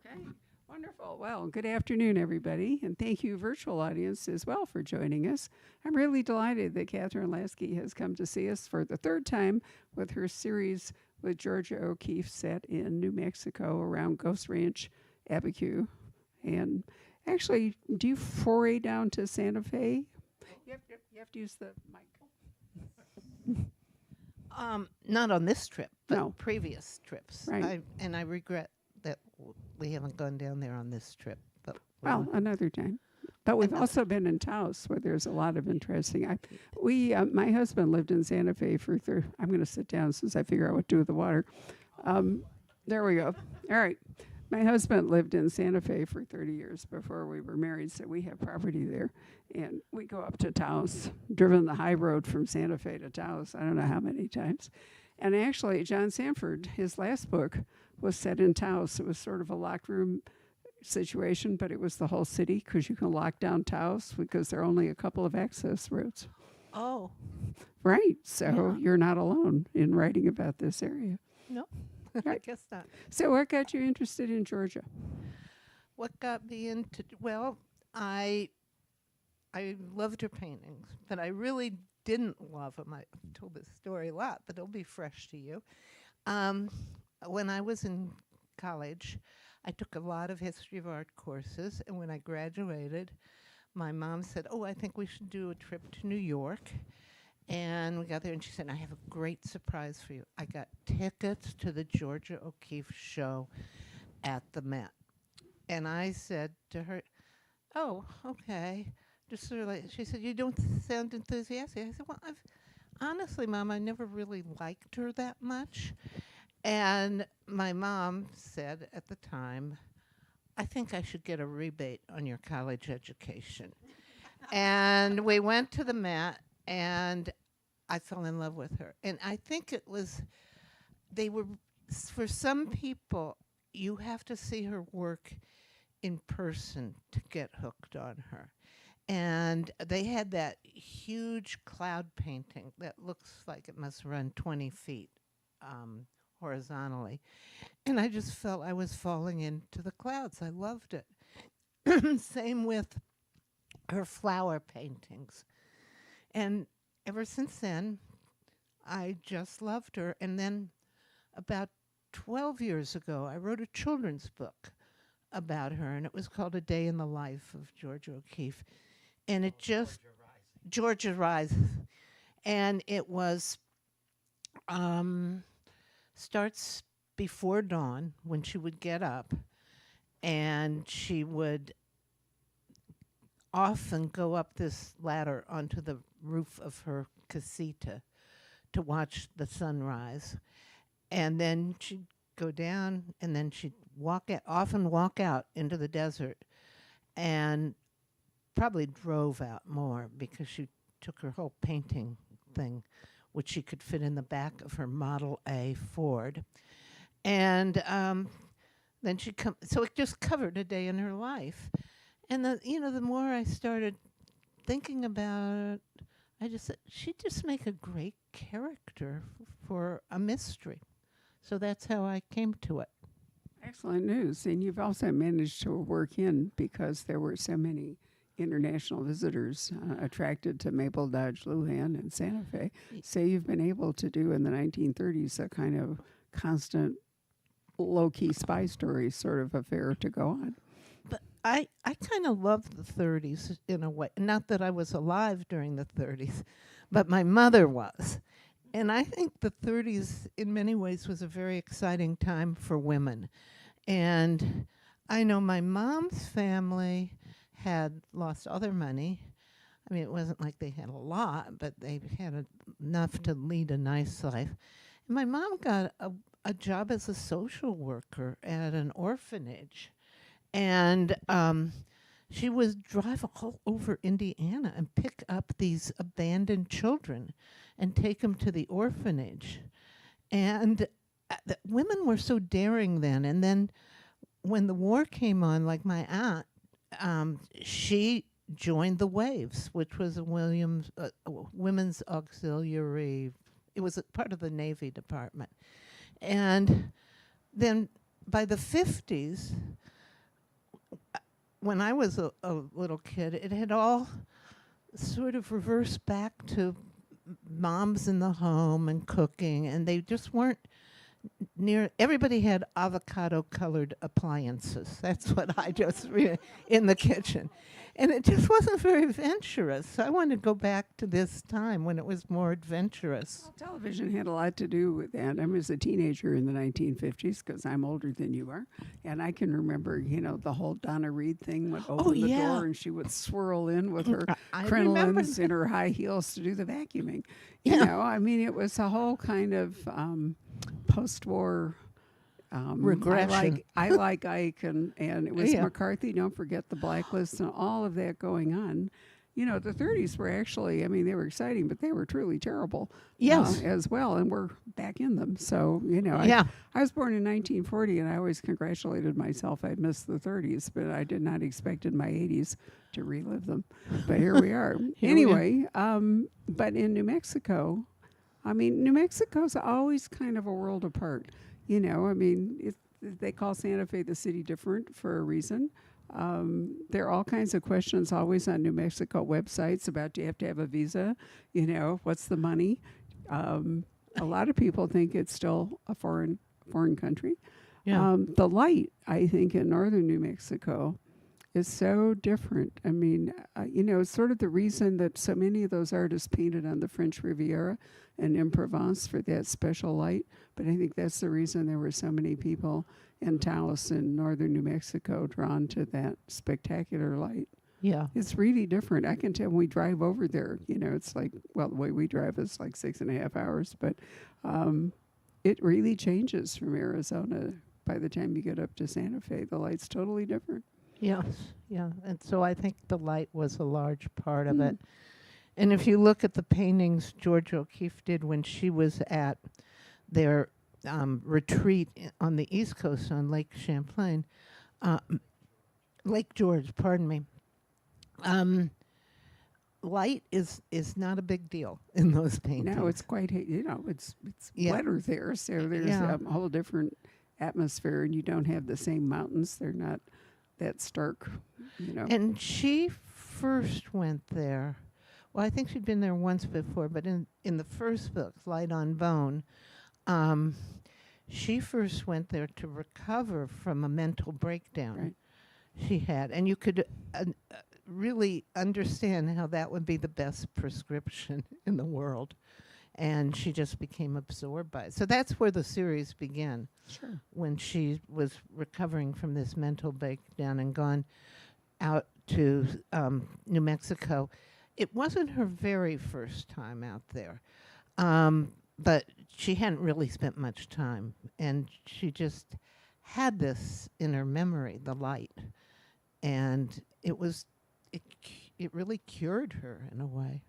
Okay, wonderful. Well, good afternoon, everybody, and thank you, virtual audience, as well, for joining us. I'm really delighted that Catherine Lasky has come to see us for the third time with her series with Georgia O'Keeffe set in New Mexico around Ghost Ranch, Abiquiu. And actually, do you foray down to Santa Fe? You have to use the mic. Not on this trip, but No. previous trips. Right. I regret that we haven't gone down there on this trip. But Well, another time. But we've Another. also been in Taos, where there's a lot of interesting. My husband lived in Santa Fe for. I'm going to sit down since I figure out what to do with the water. There we go. All right. My husband lived in Santa Fe for 30 years before we were married, so we have property there. And we go up to Taos, driven the high road from Santa Fe to Taos, I don't know how many times. And actually, John Sanford, his last book, was set in Taos. It was sort of a locked room situation, but it was the whole city because you can lock down Taos because there are only a couple of access roads. Oh, Right. So Yeah. you're not alone in writing about this area. no, I Right. guess not. So what got you interested in Georgia? What got me into? Well, I loved her paintings, but I really didn't love them. I've told this story a lot, but it'll be fresh to you. Um, when I was in college, I took a lot of history of art courses, and when I graduated, my mom said, "Oh, I think we should do a trip to New York." And we got there, and she said, "I have a great surprise for you. I got tickets to the Georgia O'Keeffe show at the Met." And I said to her, "Oh, okay." Just sort of like, she said, "You don't sound enthusiastic." I said, "Well, honestly, Mom, I never really liked her that much." And my mom said at the time, "I think I should get a rebate on your college education." And we went to the Met, and I fell in love with her. And I think it was, for some people, you have to see her work in person to get hooked on her. And they had that huge cloud painting that looks like it must run 20 feet horizontally. And I just felt I was falling into the clouds. I loved it. Same with her flower paintings. And ever since then, I just loved her. And then about 12 years ago, I wrote a children's book about her, and it was called A Day in the Life of Georgia O'Keeffe. And it just, Georgia Rise. And it was, starts before dawn when she would get up, and she would often go up this ladder onto the roof of her casita to watch the sunrise. And then she'd go down, and then she'd often walk out into the desert, and probably drove out more because she took her whole painting thing, which she could fit in the back of her Model A Ford. And then she'd come, so it just covered a day in her life. And the more I started thinking about it, I just said, she'd just make a great character for a mystery. So that's how I came to it. Excellent news. And you've also managed to work in, because there were so many international visitors attracted to Maple Dodge Lujan and Santa Fe. So you've been able to do in the 1930s a kind of constant low-key spy story sort of affair to go on. But I kind of love the 30s in a way. Not that I was alive during the 30s, but my mother was. And I think the 30s, in many ways, was a very exciting time for women. And I know my mom's family had lost all their money. I mean, it wasn't like they had a lot, but they had enough to lead a nice life. And my mom got a job as a social worker at an orphanage. And she would drive all over Indiana and pick up these abandoned children and take them to the orphanage. And the women were so daring then. And then when the war came on, like my aunt, she joined the Waves, which was a women's auxiliary. It was a part of the Navy Department. And then by the 50s, when I was a little kid, it had all sort of reversed back to moms in the home and cooking, and they just weren't near. Everybody had avocado colored appliances. That's what I just in the kitchen, and it just wasn't very adventurous. So I want to go back to this time when it was more adventurous. Well, television had a lot to do with that. I was a teenager in the 1950s because I'm older than you are. And I can remember, the whole Donna Reed thing would open the yeah. door and she would swirl in with her I remember crinolines and her high heels to do the vacuuming. Yeah. It was a whole kind of post-war regression. I like Ike and it was Yeah. McCarthy. Don't forget the blacklist and all of that going on. The 30s were actually, they were exciting, but they were truly terrible Yes. as well. And we're back in them. So, Yeah. I was born in 1940 and I always congratulated myself. I missed the 30s, but I did not expect in my 80s to relive them. But here we are. Anyway, but in New Mexico, New Mexico's always kind of a world apart. They call Santa Fe the city different for a reason. There are all kinds of questions always on New Mexico websites about, do you have to have a visa? What's the money? A lot of people think it's still a foreign country. Yeah. The light, I think, in northern New Mexico is so different. It's sort of the reason that so many of those artists painted on the French Riviera and in Provence for that special light. But I think that's the reason there were so many people in Taos in northern New Mexico drawn to that spectacular light. Yeah. It's really different. I can tell when we drive over there, it's like, well, the way we drive is like 6.5 hours, but it really changes from Arizona. By the time you get up to Santa Fe, the light's totally different. Yes. Yeah. And so I think the light was a large part of it. And if you look at the paintings George O'Keeffe did when she was at their retreat on the East Coast on Lake Champlain, Lake George, pardon me, light is not a big deal in those paintings. No, it's quite, it's Yeah. wetter there, so there's Yeah. a whole different atmosphere, and you don't have the same mountains. They're not that stark, And she first went there. Well, I think she'd been there once before, but in the first book, Light on Bone, she first went there to recover from a mental breakdown Right. she had. And you could really understand how that would be the best prescription in the world. And she just became absorbed by it. So that's where the series began. Sure. When she was recovering from this mental breakdown and gone out to New Mexico. It wasn't her very first time out there, but she hadn't really spent much time, and she just had this in her memory, the light, and it really cured her in a way.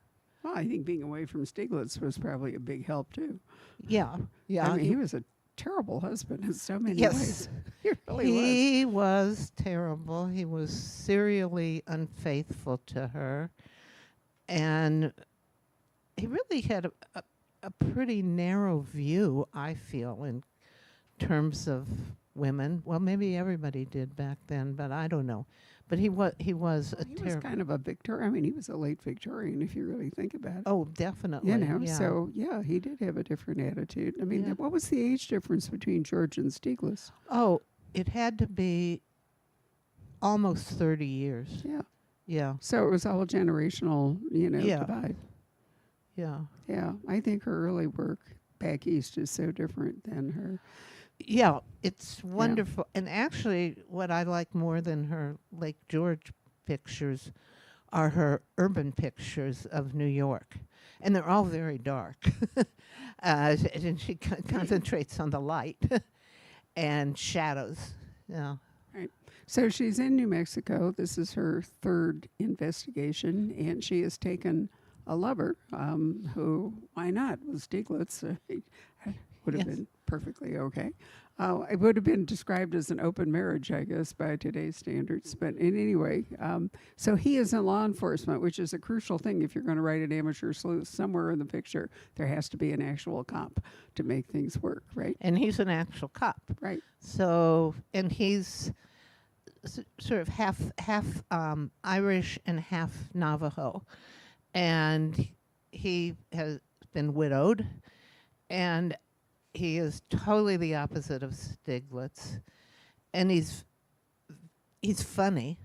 Well, I think being away from Stieglitz was probably a big help too. Yeah, yeah. He was a terrible husband in so many Yes. ways. He really was. He was terrible. He was serially unfaithful to her. And he really had a pretty narrow view, I feel, in terms of women. Well, maybe everybody did back then, but I don't know. But he was He was kind of a Victorian. He was a late Victorian, if you really think about it. Oh, definitely. Yeah. So yeah, he did have a different attitude. Yeah. What was the age difference between George and Stieglitz? Oh, it had to be almost 30 years. Yeah. Yeah. So it was a whole generational, Yeah. divide. Yeah. Yeah, I think her early work back east is so different than her. Yeah, it's wonderful. And actually, what I like more than her Lake George pictures are her urban pictures of New York. And they're all very dark. And she concentrates on the light and shadows. Yeah. So she's in New Mexico. This is her third investigation, and she has taken a lover who, why not, was Stieglitz. Would have Yes. been perfectly okay. It would have been described as an open marriage, I guess, by today's standards. But in any way, so he is in law enforcement, which is a crucial thing if you're going to write an amateur sleuth. Somewhere in the picture, there has to be an actual cop to make things work, right? And he's an actual cop. Right. So, and he's sort of half Irish and half Navajo, and he has been widowed, and he is totally the opposite of Stiglitz, and he's funny.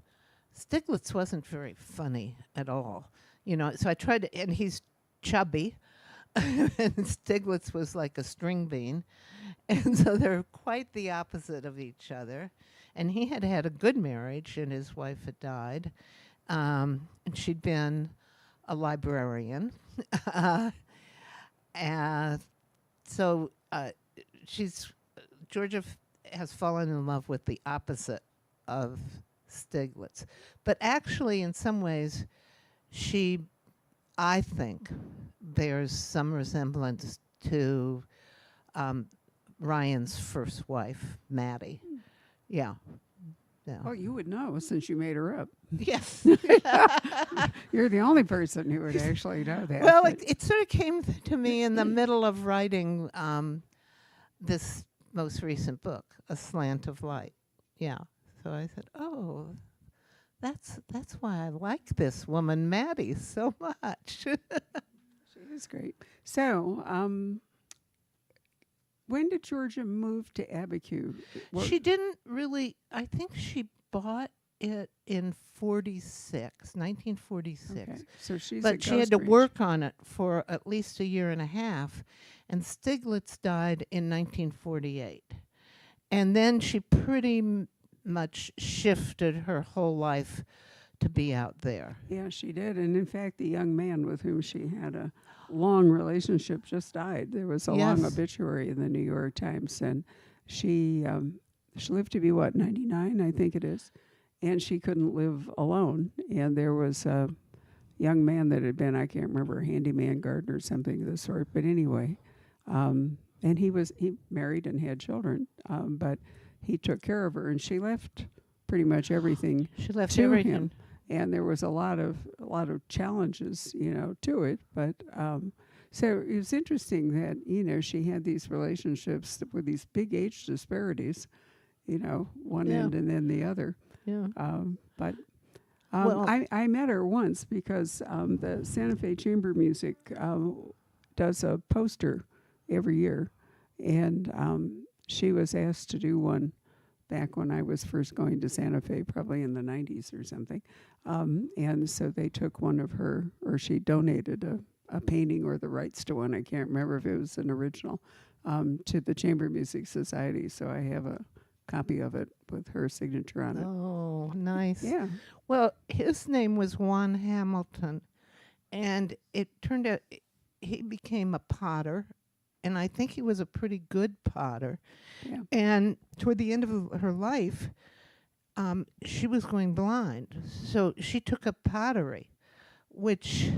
Stiglitz wasn't very funny at all, So I tried to, and he's chubby, and Stiglitz was like a string bean, and so they're quite the opposite of each other. And he had had a good marriage, and his wife had died, and she'd been a librarian, and so she's Georgia has fallen in love with the opposite of Stiglitz. But actually, in some ways, she, I think, bears some resemblance to Ryan's first wife, Maddie. Yeah. Yeah. Oh, you would know since you made her up. Yes. You're the only person who would actually know that. Well, it sort of came to me in the middle of writing this most recent book, A Slant of Light. Yeah. So I said, oh, that's why I like this woman, Maddie, so much. She is great. So, when did Georgia move to Abiquiu? She didn't really, I think she bought it in 1946. Okay. So she's But she had to work on it for at least a year and a half. And Stiglitz died in 1948. And then she pretty much shifted her whole life to be out there. Yeah, she did. And in fact, the young man with whom she had a long relationship just died. There was a long obituary in the New York Times, and she lived to be 99, I think it is, and she couldn't live alone. And there was a young man that had been, I can't remember, a handyman, gardener, or something of the sort. But anyway, and he married and had children, but he took care of her, and she left pretty much everything. She left to everything. him. And there was a lot of challenges, to it. But so it was interesting that she had these relationships with these big age disparities, one end and then the other. Yeah. But I met her once because the Santa Fe Chamber Music does a poster every year, and she was asked to do one back when I was first going to Santa Fe, probably in the 90s or something. And so they took one of her, or she donated a painting or the rights to one, I can't remember if it was an original, to the Chamber Music Society. So I have a copy of it with her signature on it. Oh, nice. Yeah. Well, his name was Juan Hamilton, and it turned out he became a potter, and I think he was a pretty good potter. Yeah. And toward the end of her life, she was going blind, so she took up pottery, which,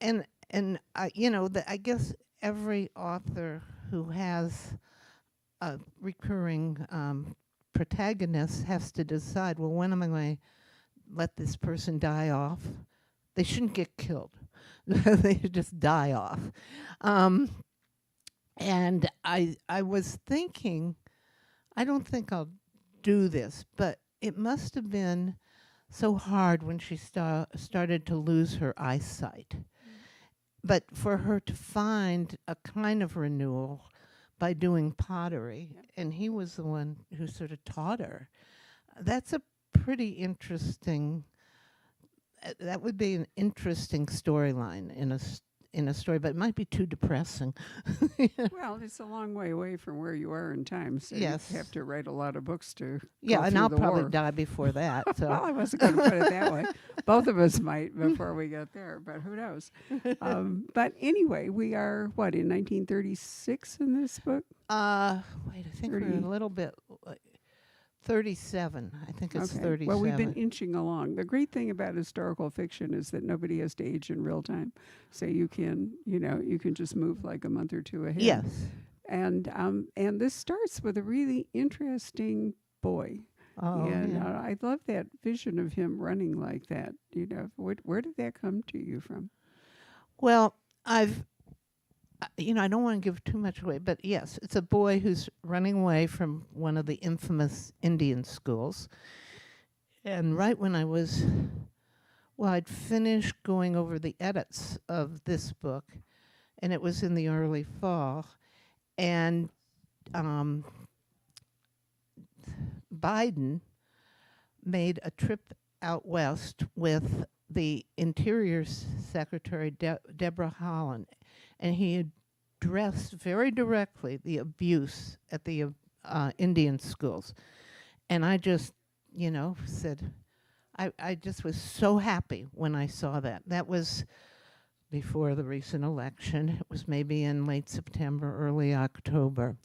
I guess every author who has a recurring protagonist has to decide, well, when am I going to let this person die off? They shouldn't get killed. They should just die off. And I was thinking, I don't think I'll do this, but it must have been so hard when she started to lose her eyesight. But for her to find a kind of renewal by doing pottery, and he was the one who sort of taught her, that's a pretty interesting, that would be an interesting storyline in a story, but it might be too depressing. Well, it's a long way away from where you are in time, so Yes. you have to write a lot of books to Yeah, go and through I'll the probably war. die before that. So. Well, I wasn't going to put it that way. Both of us might before we get there, but who knows? But anyway, we are, in 1936 in this book? Wait, I think we're a little bit, 37. I think it's 37. Well, we've been inching along. The great thing about historical fiction is that nobody has to age in real time. So you can just move like a month or two ahead. Yes. And this starts with a really interesting boy. Oh, and yeah. I love that vision of him running like that. Where did that come to you from? Well, I've I don't want to give too much away, but yes, it's a boy who's running away from one of the infamous Indian schools. And right when I'd finished going over the edits of this book, and it was in the early fall, and um, Biden made a trip out west with the Interior Secretary Deborah Haaland, and he addressed very directly the abuse at the Indian schools. And I just, said, I just was so happy when I saw that. That was before the recent election. It was maybe in late September, early October.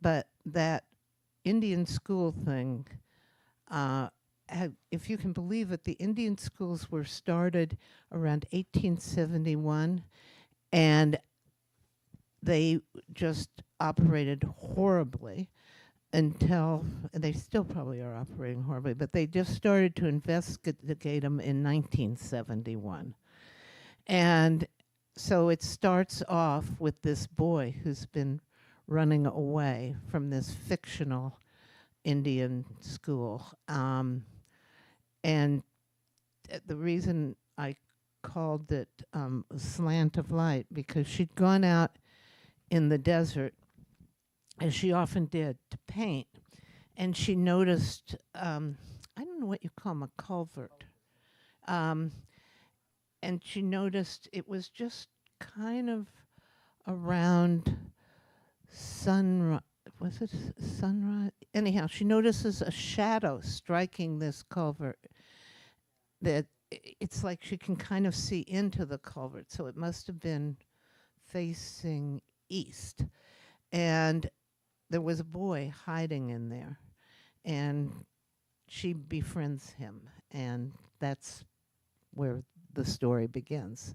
But that Indian school thing, if you can believe it, the Indian schools were started around 1871, and they just operated horribly until, and they still probably are operating horribly, but they just started to investigate them in 1971. And so it starts off with this boy who's been running away from this fictional Indian school. And the reason I called it Slant of Light, because she'd gone out in the desert, as she often did, to paint. And she noticed, I don't know what you call them, a culvert. And she noticed it was just kind of around sunrise. Was it sunrise? Anyhow, she notices a shadow striking this culvert that it's like she can kind of see into the culvert. So it must have been facing east. And there was a boy hiding in there. And she befriends him. And that's where the story begins.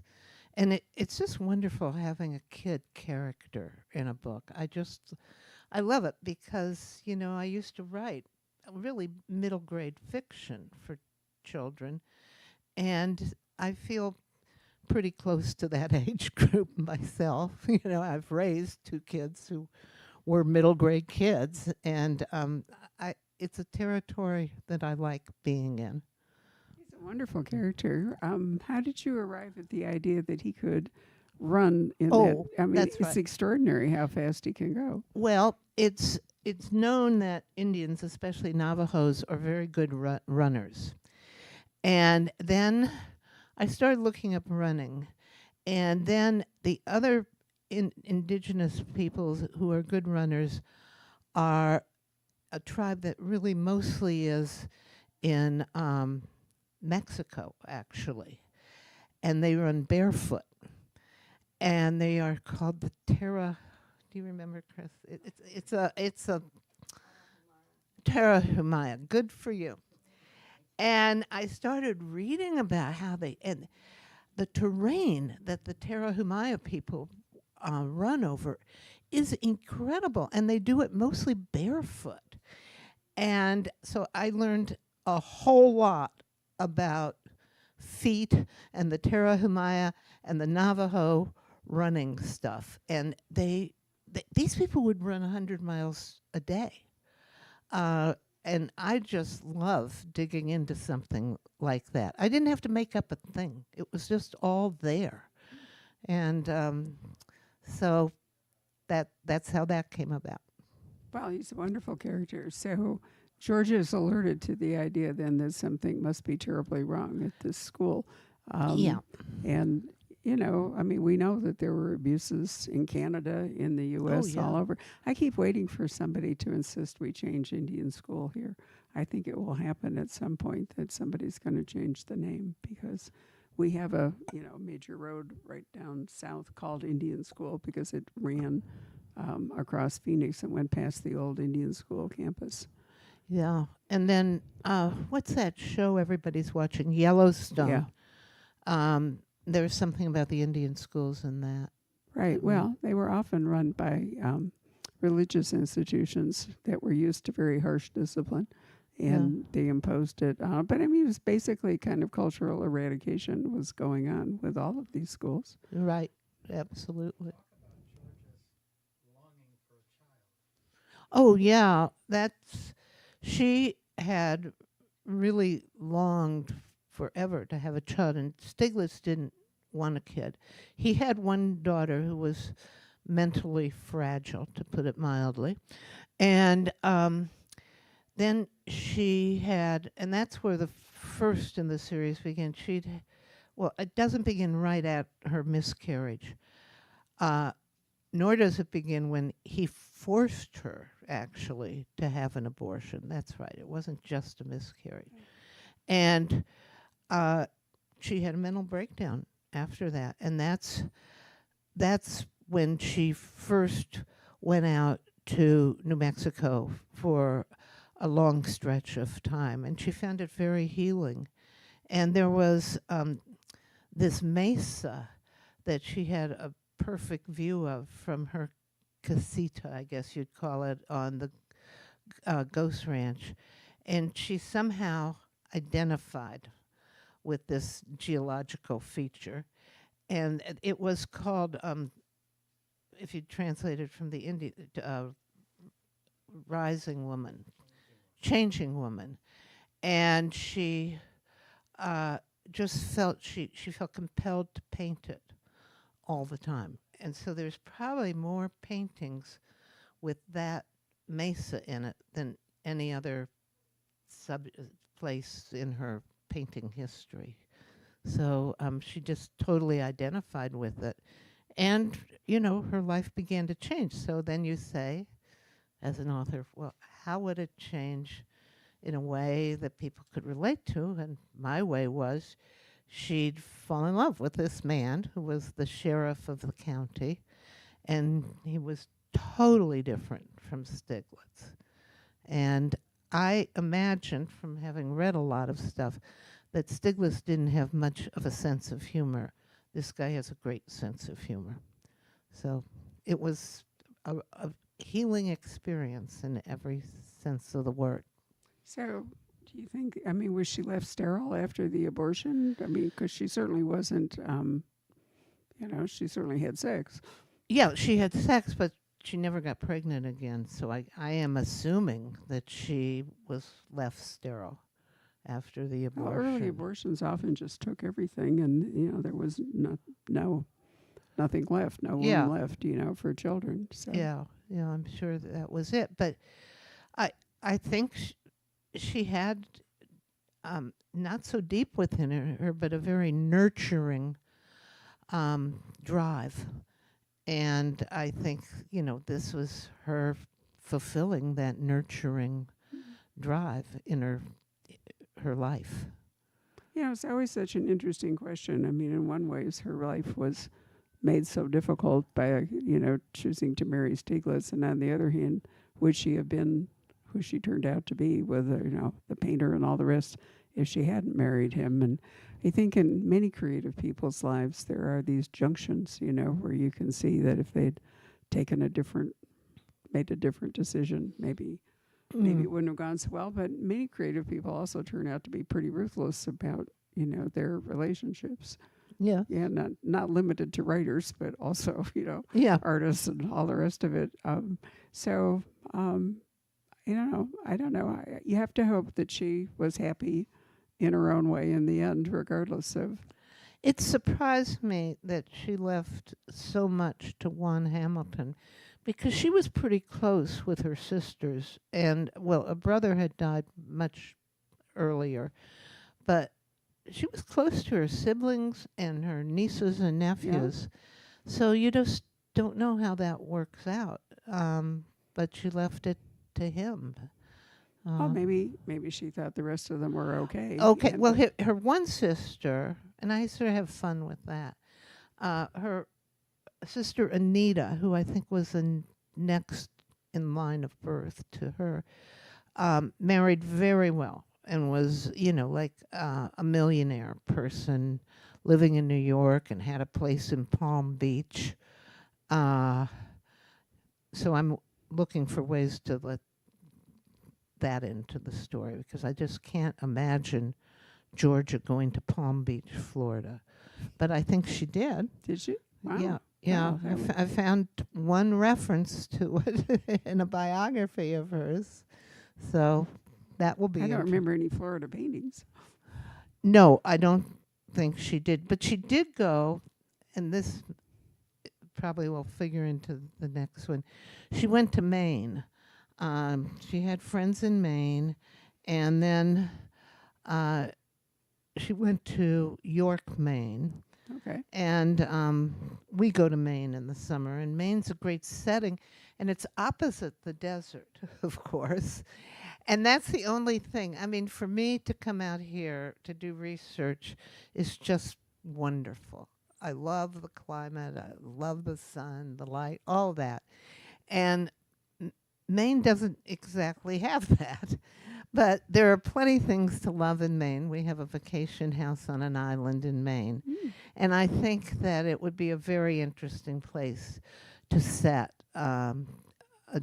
And it's just wonderful having a kid character in a book. I love it because, I used to write really middle grade fiction for children. And I feel pretty close to that age group myself. I've raised two kids who were middle grade kids. And it's a territory that I like being in. He's a wonderful character. How did you arrive at the idea that he could run in that? I mean, that's it's right. extraordinary how fast he can go. Well, it's known that Indians, especially Navajos, are very good runners. And then I started looking up running. And then the other indigenous peoples who are good runners are a tribe that really mostly is in Mexico, actually. And they run barefoot. And they are called the Terra. Do you remember, Chris? It's a Terra Humaya. Good for you. And I started reading about how and the terrain that the Terra Humaya people run over is incredible, and they do it mostly barefoot. And so I learned a whole lot about feet and the Terra Humaya and the Navajo running stuff. And these people would run 100 miles a day. And I just love digging into something like that. I didn't have to make up a thing. It was just all there. And so that's how that came about. Well, he's a wonderful character. So Georgia's alerted to the idea then that something must be terribly wrong at this school. Yeah. And, we know that there were abuses in Canada, in the U.S., all over. I keep waiting for somebody to insist we change Indian school here. I think it will happen at some point that somebody's going to change the name because we have a, major road right down south called Indian School because it ran across Phoenix and went past the old Indian School campus. Yeah. And then what's that show everybody's watching? Yellowstone. Yeah. There's something about the Indian schools in that. Right. Well, they were often run by religious institutions that were used to very harsh discipline, and they imposed it. But it was basically kind of cultural eradication was going on with all of these schools. Right. Absolutely. Oh, yeah. She had really longed forever to have a child, and Stiglitz didn't want a kid. He had one daughter who was mentally fragile, to put it mildly. And then she had, and that's where the first in the series begins. Well, it doesn't begin right at her miscarriage, uh, nor does it begin when he forced her, actually, to have an abortion. That's right. It wasn't just a miscarriage. And uh, she had a mental breakdown after that. And that's when she first went out to New Mexico for a long stretch of time. And she found it very healing. And there was this mesa that she had a perfect view of from her casita, I guess you'd call it, on the Ghost Ranch. And she somehow identified with this geological feature. And it was called, if you translate it from the Indian, Rising Woman, Changing Woman. And she just felt, she felt compelled to paint it all the time. And so there's probably more paintings with that mesa in it than any other place in her painting history. So she just totally identified with it. And, her life began to change. So then you say, as an author, well, how would it change in a way that people could relate to? And my way was she'd fall in love with this man who was the sheriff of the county, and he was totally different from Stiglitz. And I imagine, from having read a lot of stuff, that Stiglitz didn't have much of a sense of humor. This guy has a great sense of humor. So it was a healing experience in every sense of the word. So, do you think, was she left sterile after the abortion? Because she certainly wasn't, she certainly had sex. Yeah, she had sex, but she never got pregnant again. So I am assuming that she was left sterile after the Well, abortion. early abortions often just took everything, and there was nothing left, no Yeah. womb left, for children. So Yeah, I'm sure that was it. But I think she had not so deep within her, but a very nurturing drive. And I think, this was her fulfilling that nurturing drive in her life. It's always such an interesting question. In one ways, her life was made so difficult by, choosing to marry Stieglitz, and on the other hand, would she have been who she turned out to be with, the painter and all the rest, if she hadn't married him? And I think in many creative people's lives, there are these junctions, where you can see that if they'd made a different decision, maybe it wouldn't have gone so well. But many creative people also turn out to be pretty ruthless about, their relationships. Yeah. Yeah, not limited to writers, but also, Yeah. artists and all the rest of it. I don't know. You have to hope that she was happy in her own way in the end, regardless of. It surprised me that she left so much to Juan Hamilton, because she was pretty close with her sisters. And, well, a brother had died much earlier, but she was close to her siblings and her nieces and nephews. Yeah. So you just don't know how that works out. But she left it to him. Maybe she thought the rest of them were okay. Okay, well, her one sister, and I sort of have fun with that, her sister Anita, who I think was the next in line of birth to her, married very well and was, like a millionaire person living in New York and had a place in Palm Beach. So I'm looking for ways to let that into the story, because I just can't imagine Georgia going to Palm Beach, Florida. But I think she did. Did she? Wow. Yeah. Yeah, Oh, that would, I found one reference to it in a biography of hers. So that will be I don't interesting. remember any Florida paintings. No, I don't think she did. But she did go, and this probably will figure into the next one. She went to Maine. She had friends in Maine, and then uh, she went to York, Maine. Okay. And we go to Maine in the summer, and Maine's a great setting, and it's opposite the desert, of course. And that's the only thing. I mean, for me to come out here to do research is just wonderful. I love the climate, I love the sun, the light, all that. And Maine doesn't exactly have that. But there are plenty things to love in Maine. We have a vacation house on an island in Maine. Mm. And I think that it would be a very interesting place to set a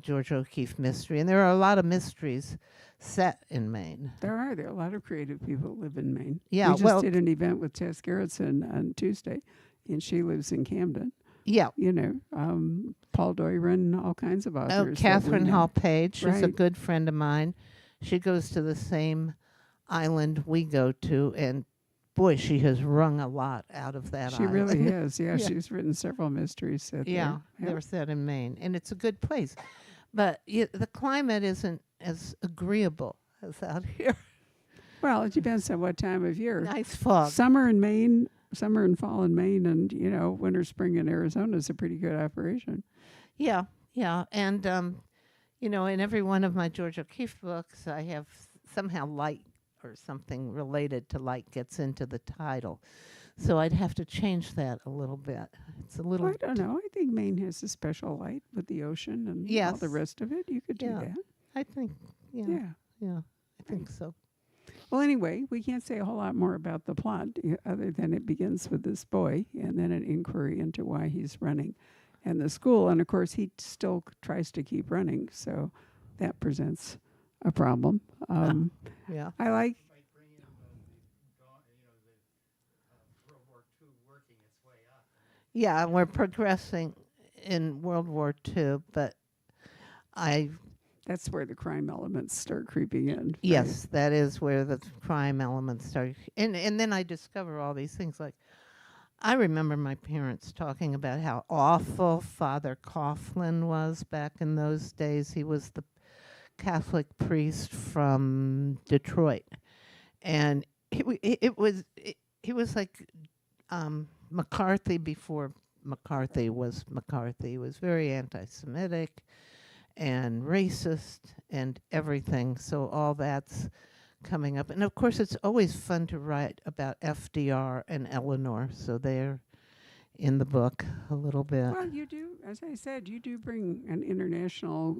George O'Keeffe mystery. And there are a lot of mysteries set in Maine. There are a lot of creative people who live in Maine. Yeah, We just well, did an event with Tess Gerritsen on Tuesday, and she lives in Camden. yeah. You know, Paul Doiron, all kinds of authors. Oh, that we Catherine know. Hall Page. She's a Right. good friend of mine. She goes to the same island we go to, and boy, she has wrung a lot out of that She island. really is. Yeah, Yeah. she's written several mysteries set Yeah, there. they're set in Maine, and it's a good place. But the climate isn't as agreeable as out here. Well, it depends on what time of year. Nice fog. Summer in Maine, summer and fall in Maine, and winter, spring in Arizona is a pretty good operation. Yeah, yeah, and in every one of my George O'Keeffe books, I have somehow light or something related to light gets into the title. So I'd have to change that a little bit. It's a little. Well, I don't know. I think Maine has a special light with the ocean and all Yes. the rest of it. You could do Yeah. that. I think. Yeah. Yeah. Yeah. I think so. Well, anyway, we can't say a whole lot more about the plot other than it begins with this boy and then an inquiry into why he's running and the school. And of course, he still tries to keep running. So that presents a problem. Yeah. I like, Yeah, we're progressing in World War II, but I that's where the crime elements start creeping in. Right? yes, that is where the crime elements start. And then I discover all these things. Like, I remember my parents talking about how awful Father Coughlin was back in those days. He was the Catholic priest from Detroit. And he was like McCarthy before McCarthy was McCarthy. He was very anti-Semitic and racist and everything. So all that's coming up. And of course, it's always fun to write about FDR and Eleanor. So they're in the book a little bit. Well, you do, as I said, you do bring an international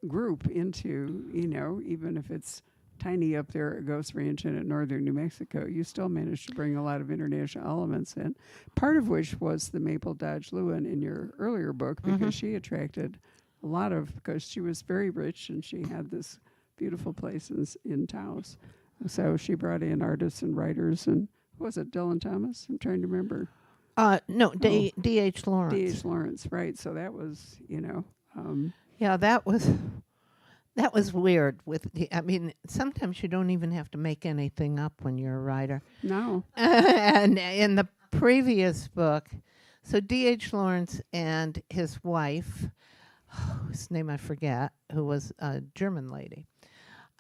group into, even if it's tiny up there at Ghost Ranch and at northern New Mexico, you still managed to bring a lot of international elements in, part of which was the Mabel Dodge Lewin in your earlier book, because she attracted a lot of, because she was very rich and she had this beautiful place in Taos. So she brought in artists and writers, and what was it, Dylan Thomas? I'm trying to remember. No, D.H. Lawrence. D.H. Lawrence, right. So that was, Yeah, that was weird. I mean, sometimes you don't even have to make anything up when you're a writer. no. And in the previous book, so D.H. Lawrence and his wife, whose name I forget, who was a German lady,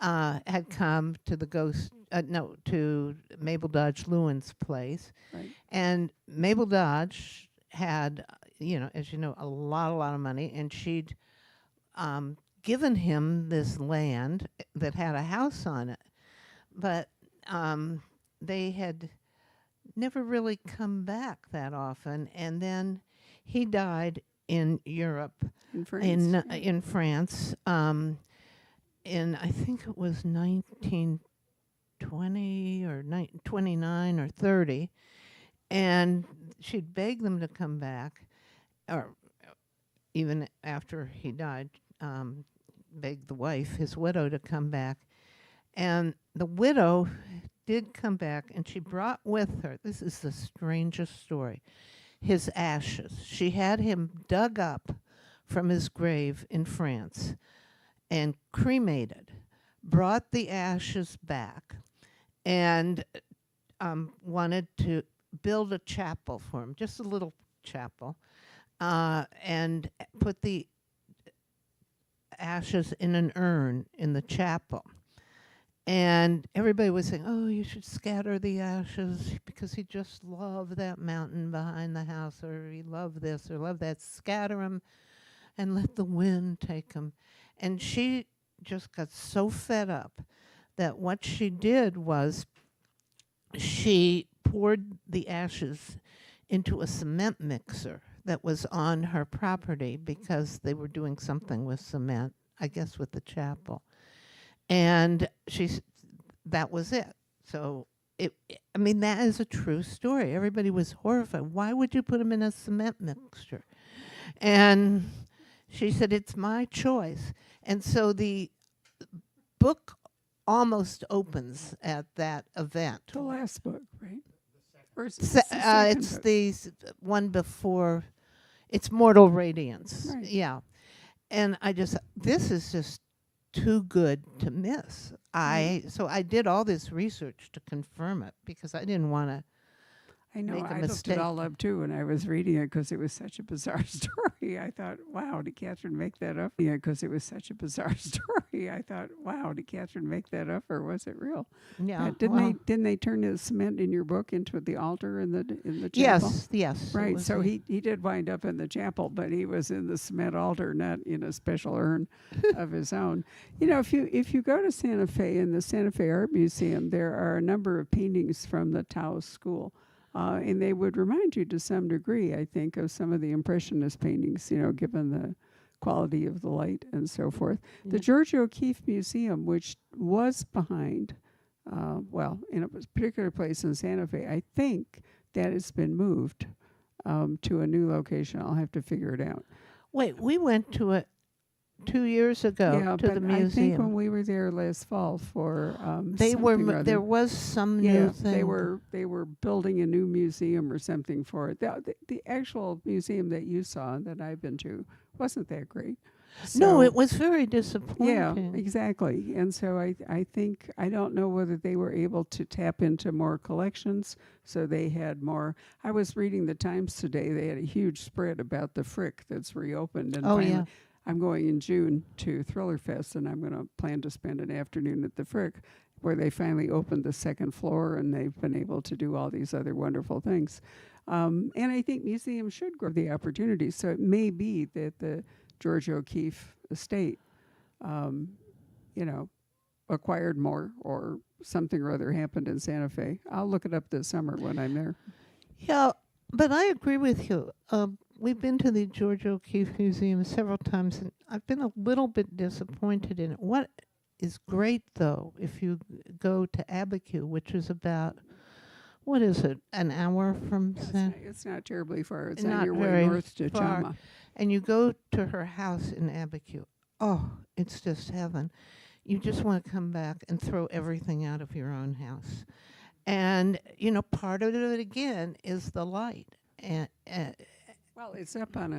had come to to Mabel Dodge Lewin's place. Right. And Mabel Dodge had, as you know, a lot of money, and she'd given him this land that had a house on it. But they had never really come back that often. And then he died in Europe, In France. in France, in I think it was 1920 or 29 or 30, and she'd begged them to come back, or even after he died, begged the wife, his widow, to come back, and the widow did come back, and she brought with her, this is the strangest story, his ashes. She had him dug up from his grave in France and cremated, brought the ashes back, and wanted to build a chapel for him, just a little chapel, and put the ashes in an urn in the chapel. And everybody was saying, oh, you should scatter the ashes because he just loved that mountain behind the house, or he loved this or loved that. Scatter them and let the wind take them. And she just got so fed up that what she did was she poured the ashes into a cement mixer that was on her property because they were doing something with cement, I guess with the chapel. And that was it. So I mean, that is a true story. Everybody was horrified. Why would you put them in a cement mixture? And she said, it's my choice. And so the book almost opens at that event. The last book, right? Or is it the second It's book? one before. It's Mortal Radiance. Right. Yeah. And this is just too good to miss. So I did all this research to confirm it because I didn't want to. I know. make a I looked mistake. it all up too when I was reading it because it was such a bizarre story. I thought, wow, did Catherine make that up? Yeah, because it was such a bizarre story. I thought, wow, did Catherine make that up or was it real? Yeah. Didn't they turn the cement in your book into the altar in the chapel? Yes. it Right. was So a- he did wind up in the chapel, but he was in the cement altar, not in a special urn of his own. You know, if you go to Santa Fe in the Santa Fe Art Museum, there are a number of paintings from the Taos School. And they would remind you to some degree, I think, of some of the Impressionist paintings, you know, given the quality of the light and so forth. The Yeah. George O'Keeffe Museum, which was behind, in a particular place in Santa Fe, I think that has been moved to a new location. I'll have to figure it out. Wait, we went to it 2 years ago Yeah, to but the I think museum. when we were there last fall for There was some yeah, new thing. they were building a new museum or something for it. The actual museum that you saw that I've been to wasn't that great. No, So, it was very yeah, disappointing. exactly. And so I think I don't know whether they were able to tap into more collections, so they had more. I was reading the Times today. They had a huge spread about the Frick that's reopened, and Oh, finally, yeah. I'm going in June to Thriller Fest, and I'm going to plan to spend an afternoon at the Frick, where they finally opened the second floor, and they've been able to do all these other wonderful things. And I think museums should grow the opportunity. So it may be that the George O'Keeffe estate, you know, acquired more, or something or other happened in Santa Fe. I'll look it up this summer when I'm there. Yeah, but I agree with you. We've been to the George O'Keeffe Museum several times, and I've been a little bit disappointed in it. What is great, though, if you go to Abiquiu, which is about, what is it, an hour from San, It's not terribly far. It's Not on your way very north to far. Chama. and you go to her house in Abiquiu. Oh, it's just heaven. You just want to come back and throw everything out of your own house. And, part of it again is the light. And Well, it's up on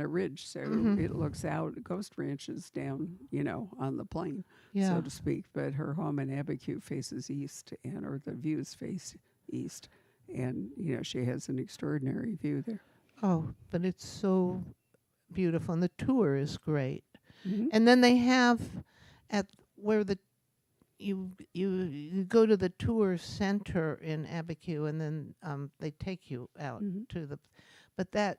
a ridge, so Mhm. it looks out. Ghost Ranch is down, you know, on the plain, yeah. so to speak. But her home in Abiquiu faces east, or the views face east, and you know she has an extraordinary view there. Oh, but it's so beautiful, and the tour is great. Mm-hmm. And then they have at where you go to the tour center in Abiquiu, and then they take you out Mhm. to the. But that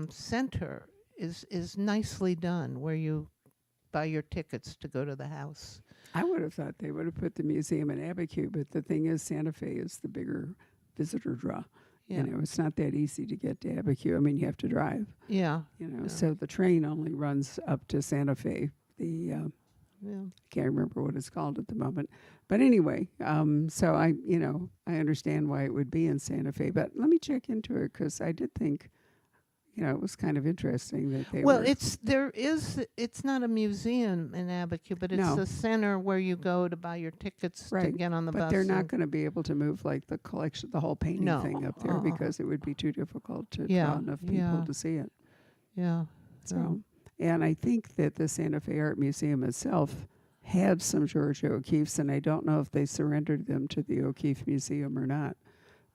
center is nicely done, where you buy your tickets to go to the house. I would have thought they would have put the museum in Abiquiu, but the thing is, Santa Fe is the bigger visitor draw. Yeah, You know, it's not that easy to get to Abiquiu. I mean, you have to drive. yeah, You know, Yeah. so the train only runs up to Santa Fe. yeah. I can't remember what it's called at the moment, but anyway, so I understand why it would be in Santa Fe. But let me check into it because I did think, it was kind of interesting that they Well, were. it's not a museum in Abiquiu, but it's No. a center where you go to buy your tickets to Right, get on the but bus. they're not going to be able to move like the collection, the whole painting No, thing up there because it would be too difficult to Yeah, draw enough people yeah. to see it. Yeah. So, and I think that the Santa Fe Art Museum itself had some Georgia O'Keeffe's, and I don't know if they surrendered them to the O'Keeffe Museum or not.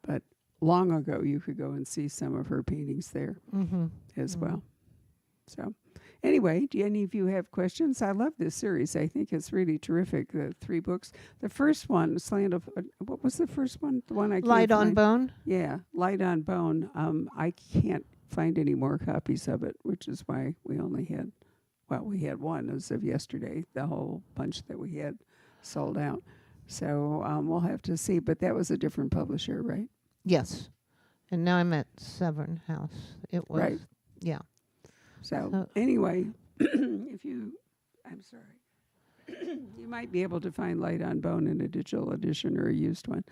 But long ago, you could go and see some of her paintings there Mm-hmm. as well. So, anyway, do any of you have questions? I love this series. I think it's really terrific. The 3 books. The first one, Slant of, what was the first one? The one I can't Light on find? Bone. Yeah, Light on Bone. I can't find any more copies of it, which is why we only had, we had one as of yesterday. The whole bunch that we had sold out. So we'll have to see. But that was a different publisher, right? Yes. And now I'm at Severn House. It was. Right. Yeah. So anyway, if you, I'm sorry, you might be able to find Light on Bone in a digital edition or a used one,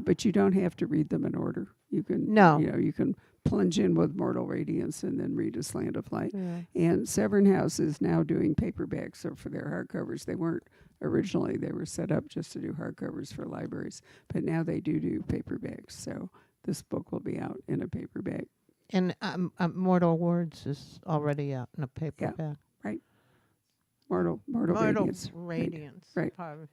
but you don't have to read them in order. You can, No. You can plunge in with Mortal Radiance and then read A Slant of Light. Yeah. And Severn House is now doing paperbacks, so for their hardcovers. They weren't originally; they were set up just to do hardcovers for libraries, but now they do paperbacks. So this book will be out in a paperback. And Mortal Words is already out in a paperback. Mortal Radiance. Radiance. Right. Probably.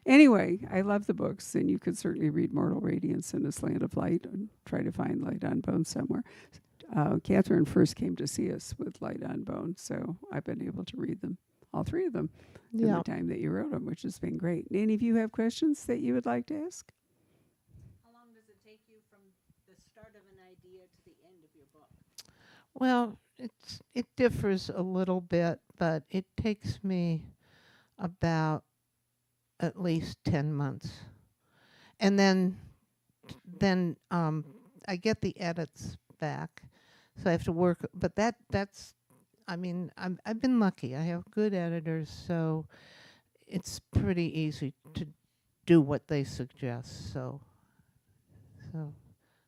Anyway, I love the books, and you could certainly read Mortal Radiance and A Slant of Light and try to find Light on Bone somewhere. Catherine first came to see us with Light on Bone, so I've been able to read them, all 3 of them, in Yeah. the time that you wrote them, which has been great. Any of you have questions that you would like to ask? How long does it take you from the start of an idea to the end of your book? Well, it differs a little bit, but it takes me about at least 10 months. And then I get the edits back. So I have to work, but that's I mean, I've been lucky. I have good editors, so it's pretty easy to do what they suggest. So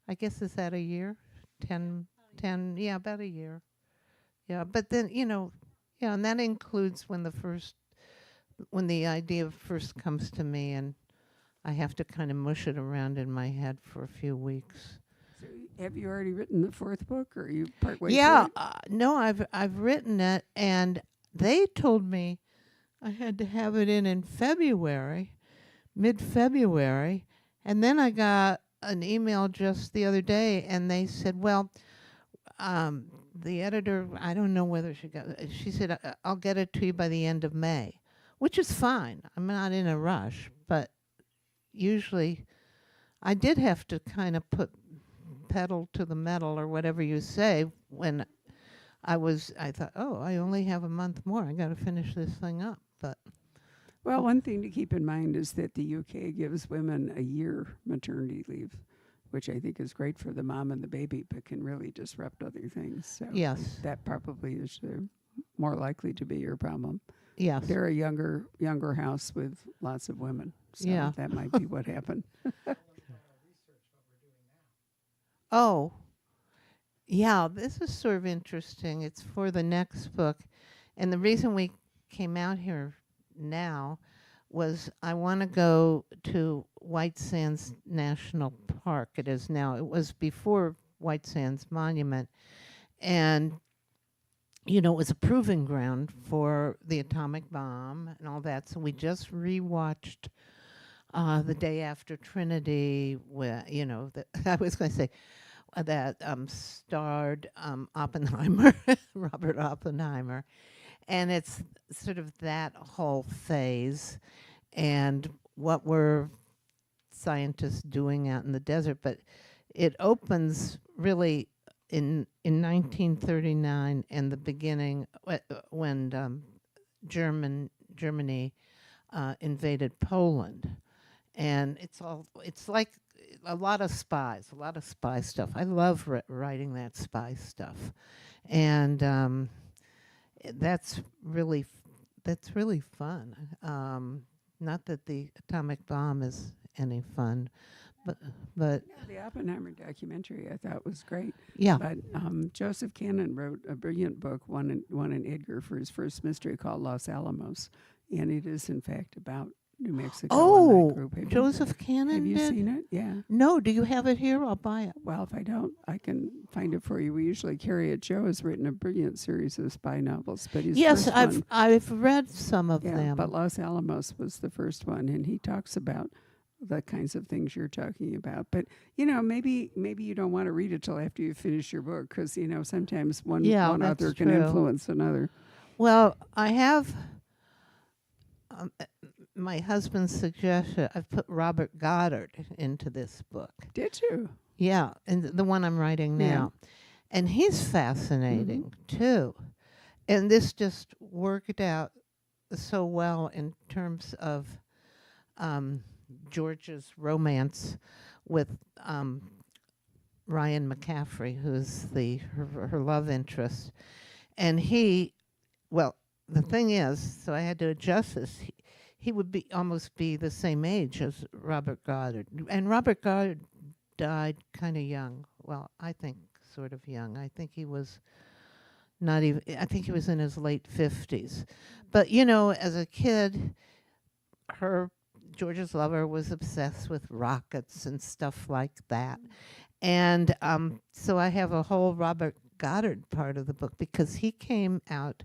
I guess is that a year? 10, yeah, about a year. Yeah, but then, and that includes when the idea first comes to me and I have to kind of mush it around in my head for a few weeks. So have you already written the 4th book, or are you partway Yeah, through it? no, I've written it, and they told me I had to have it in February, mid-February, and then I got an email just the other day, and they said, well, the editor, I don't know whether she said, I'll get it to you by the end of May, which is fine. I'm not in a rush, but usually I did have to kind of put pedal to the metal or whatever you say when I thought, I only have a month more. I got to finish this thing up. But Well, one thing to keep in mind is that the UK gives women a year maternity leave, which I think is great for the mom and the baby, but can really disrupt other things. So yes, that probably is more likely to be your problem. yes. They're a younger house with lots of women, so Yeah. that might be what happened. Oh, yeah, this is sort of interesting. It's for the next book. And the reason we came out here now was I want to go to White Sands National Park. It is now. It was before White Sands Monument. And, it was a proving ground for the atomic bomb and all that. So we just rewatched The Day After Trinity, where, I was going to say, that starred Oppenheimer, Robert Oppenheimer. And it's sort of that whole phase and what were scientists doing out in the desert. But it opens really in 1939 and the beginning when Germany invaded Poland. And it's like a lot of spy stuff. I love writing that spy stuff, and that's really fun. Not that the atomic bomb is any fun, but Yeah, the Oppenheimer documentary I thought was great. yeah. But Joseph Cannon wrote a brilliant book, won an Edgar for his first mystery called Los Alamos, and it is in fact about New Mexico and that Oh, group. Joseph Have Cannon you did? seen it? Yeah. No, do you have it here? I'll buy it. Well, if I don't, I can find it for you. We usually carry it. Joe has written a brilliant series of spy novels, but his Yes, first I've one, I've read some of yeah, them. but Los Alamos was the first one, and he talks about the kinds of things you're talking about. But maybe you don't want to read it till after you finish your book, because sometimes Yeah, one that's author can true. influence another. Well, I have my husband's suggestion. I've put Robert Goddard into this book. Did you? Yeah, and the one I'm writing Yeah. now. And he's fascinating too. And this just worked out so well in terms of George's romance with Ryan McCaffrey, who's her love interest. And the thing is, so I had to adjust this. He would almost be the same age as Robert Goddard. And Robert Goddard died kind of young. Well, I think sort of young. I think he was I think he was in his late 50s. But, as a kid, George's lover was obsessed with rockets and stuff like that. And so I have a whole Robert Goddard part of the book because he came out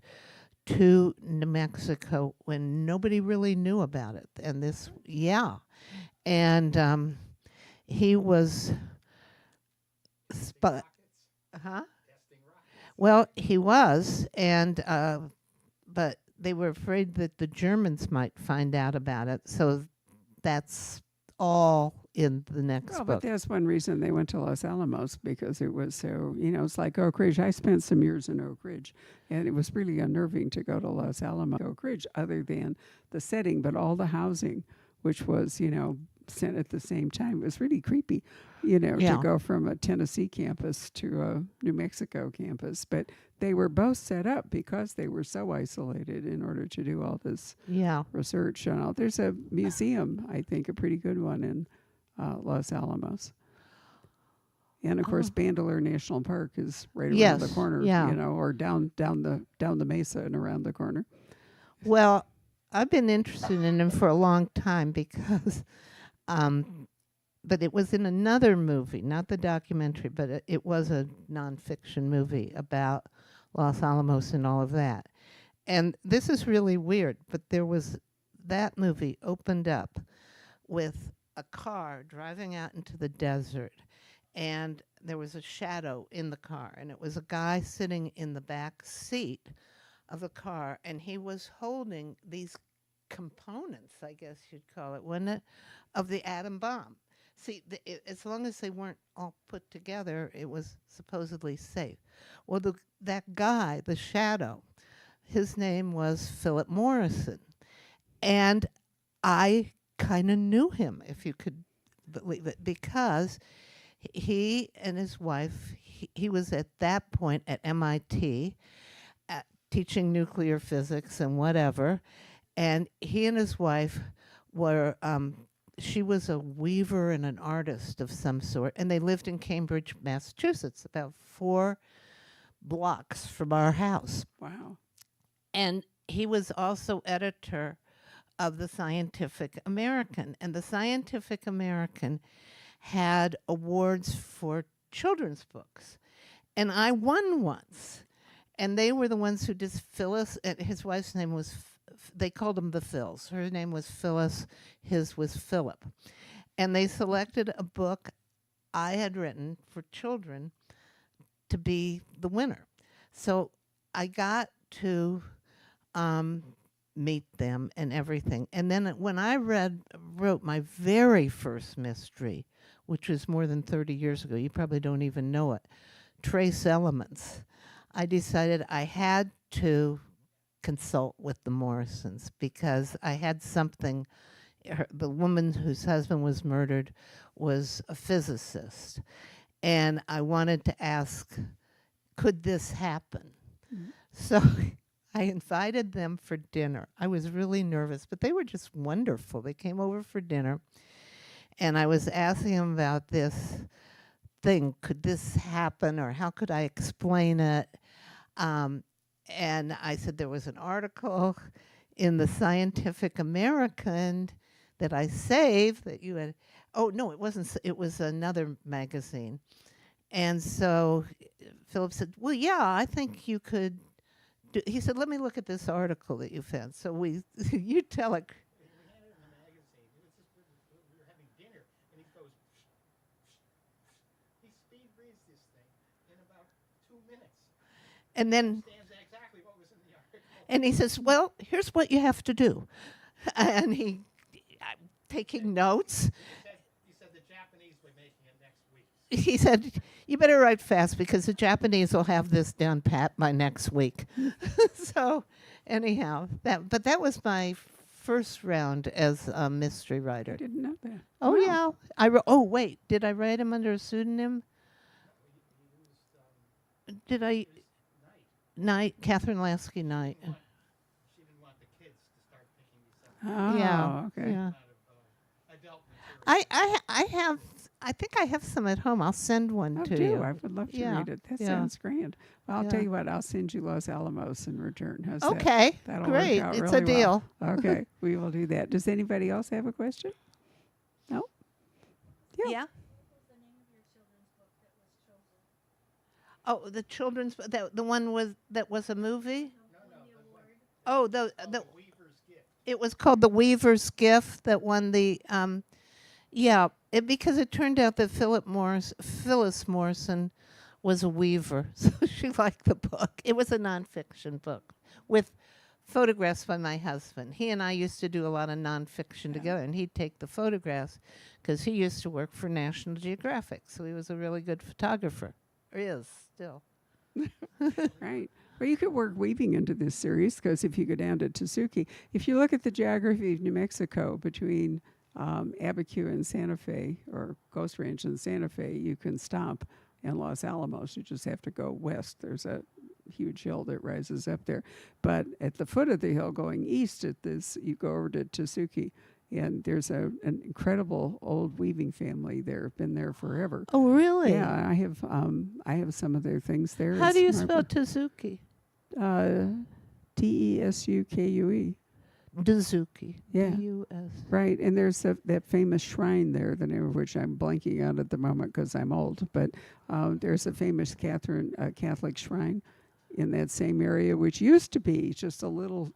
to New Mexico when nobody really knew about it. And and he was, huh? Well, he was, and but they were afraid that the Germans might find out about it. So that's all in the next Well, book. but that's one reason they went to Los Alamos, because it was so, it's like Oak Ridge. I spent some years in Oak Ridge, and it was really unnerving to go to Los Alamos, Oak Ridge, other than the setting, but all the housing, which was, sent at the same time. It was really creepy, to go from a Tennessee campus to a New Mexico campus. But they were both set up because they were so isolated in order to do all this research and all. There's a museum, I think, a pretty good one in Los Alamos. And of course, Bandelier National Park is right around the corner, or down the mesa and around the corner. Well, I've been interested in him for a long time because, but it was in another movie, not the documentary, but it was a nonfiction movie about Los Alamos and all of that. And this is really weird, but that movie opened up with a car driving out into the desert, and there was a shadow in the car, and it was a guy sitting in the back seat of the car, and he was holding these components, I guess you'd call it, wouldn't it, of the atom bomb. See, as long as they weren't all put together, it was supposedly safe. Well, that guy, the shadow, his name was Philip Morrison, and I kind of knew him, if you could believe it, because he and his wife, he was at that point at MIT teaching nuclear physics and whatever, and he and his wife were, she was a weaver and an artist of some sort, and they lived in Cambridge, Massachusetts, about 4 blocks from our house. Wow. And he was also editor of the Scientific American. And the Scientific American had awards for children's books. And I won once. And they were the ones who did Phyllis. His wife's name was, they called them the Phils. Her name was Phyllis. His was Philip. And they selected a book I had written for children to be the winner. So I got to meet them and everything. And then when I wrote my very first mystery, which was more than 30 years ago, you probably don't even know it, Trace Elements, I decided I had to consult with the Morrisons because I had something. The woman whose husband was murdered was a physicist. And I wanted to ask, could this happen? Mm-hmm. So I invited them for dinner. I was really nervous, but they were just wonderful. They came over for dinner. and I was asking him about this thing. Could this happen, or how could I explain it? Um, and I said there was an article in the Scientific American that I saved that you had. Oh no, it wasn't. It was another magazine. And so Philip said, "Well, yeah, I think you could." He said, "Let me look at this article that you found." So you tell it. We had it in the magazine. It was just we were having dinner, and he goes. He speed reads this thing in about 2 minutes. And then Understands exactly what was in the article. And he says, "Well, here's what you have to do." And I'm taking notes. He said the Japanese were making it next week. He said, "You better write fast because the Japanese will have this down pat by next week." So, anyhow, that was my first round as a mystery I writer. didn't know that. Oh Wow. yeah, oh wait, did I write him under a pseudonym? Did I? Knight, Catherine Lasky Knight. She didn't want the kids to start thinking these things Oh, Yeah, okay. yeah. out of adult material. I think I have some at home. I'll send one Oh, to do. you. I would love to Yeah, read it. That yeah. sounds grand. Well, I'll tell Yeah. you what. I'll send you Los Alamos in return. How's that? Okay, That'll great. work out It's really a deal. well. Okay, we will do that. Does anybody else have a question? No? Yeah. Oh, the children's the one that was a movie. Oh, the Weaver's gift. it was called The Weaver's Gift that won the yeah, because it turned out that Phyllis Morrison was a weaver, so she liked the book. It was a nonfiction book with photographs by my husband. He and I used to do a lot of nonfiction together, and he'd take the photographs because he used to work for National Geographic, so he was a really good photographer. Or is still. Right. Well, you could work weaving into this series because if you go down to Tesuque, if you look at the geography of New Mexico between Abiquiu and Santa Fe, or Ghost Ranch and Santa Fe, you can stop in Los Alamos. You just have to go west. There's a huge hill that rises up there. But at the foot of the hill going east at this, you go over to Tesuque. And there's an incredible old weaving family there. Been there forever. Oh, really? Yeah, I have some of their things there. How It's do you marvelous. spell Tesuque? Tesuque. Dazuki. Yeah. D-U-S. Right, and there's that famous shrine there, the name of which I'm blanking out at the moment because I'm old. But there's a famous Catholic shrine in that same area, which used to be just a little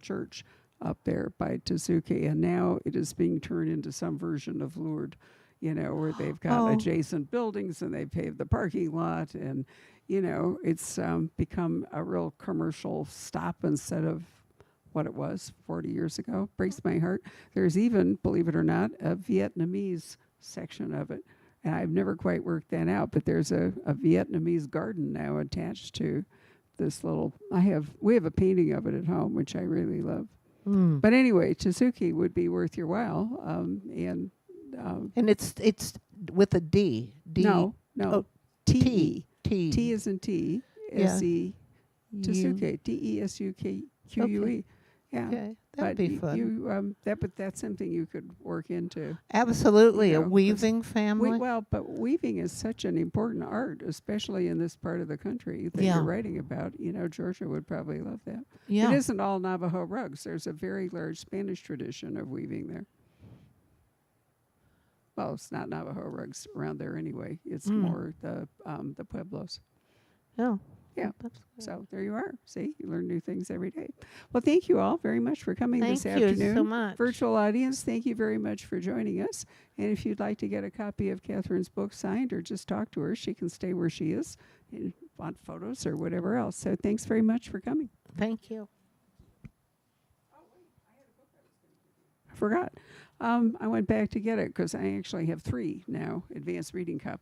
church up there by Tesuque, and now it is being turned into some version of Lourdes, where they've got Oh. adjacent buildings and they paved the parking lot, and it's become a real commercial stop instead of what it was 40 years ago. Breaks my heart. There's even, believe it or not, a Vietnamese section of it, and I've never quite worked that out, but there's a Vietnamese garden now attached to this little. We have a painting of it at home, which I really love. Mm. But anyway, Tesuque would be worth your while. And it's with a D. D. no, oh, T. T. T is in T. S-E. Tesuque. Tesuque. Yeah. Okay, But that'd be fun. but that's something you could work into. Absolutely, you a know, 'cause weaving family. But weaving is such an important art, especially in this part of the country that Yeah. you're writing about. Georgia would probably love that. yeah. It isn't all Navajo rugs. There's a very large Spanish tradition of weaving there. Well, it's not Navajo rugs around there anyway. It's more the Pueblos. Oh. Yeah. That's good. So there you are. See, you learn new things every day. Well, thank you all very much for coming this Thank you afternoon. so much. Virtual audience, thank you very much for joining us. And if you'd like to get a copy of Catherine's book signed or just talk to her, she can stay where she is and want photos or whatever else. So thanks very much for coming. Thank you. I forgot. I went back to get it because I actually have 3 now, advanced reading copies.